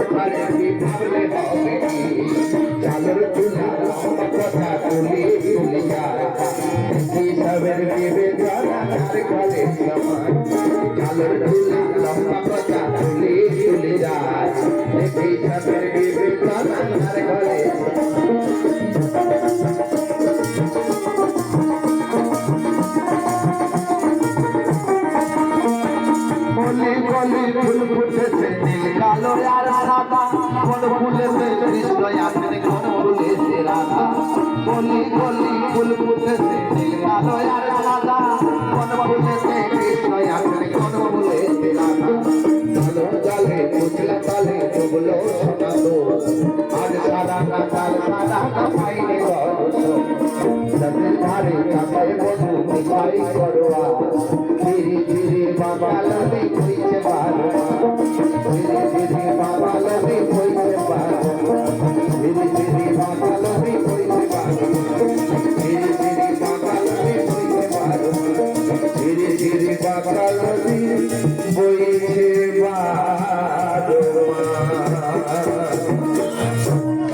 ছাড়ে কি ভাবলে হবে কি চালের চুলা লম্বা কথা তুলি তুলি যায় হিসাবের বিবেচনা তার ঘরে সমান চালের চুলা লম্বা কথা তুলি তুলি যায় হিসাবের বিবেচনা তার ঘরে ফুল ফুটেছে নীল কালো আর সাদা কোন ফুলেছে কৃষ্ণ আসেন কোন ফুলেছে রাধা গলি গলি ফুল ফুটেছে নীল কালো আর সাদা কোন ফুলেছে কৃষ্ণ আসেন কোন ফুলেছে রাধা কালো জলে উঠলে তলে ডুবলো সোনা তো আজ সারা না কাল সারা না পাইনি নদীর ধারে কাছে বধু মিঠাই করোয়া ধীরে ধীরে বাবা নদী বইছে বারো ধীরে ধীরে বাবা নদী বইছে বারো ধীরে ধীরে বাবা নদী বইছে বারো ধীরে ধীরে বাবা নদী বইছে বারো ধীরে ধীরে বাবা নদী বইছে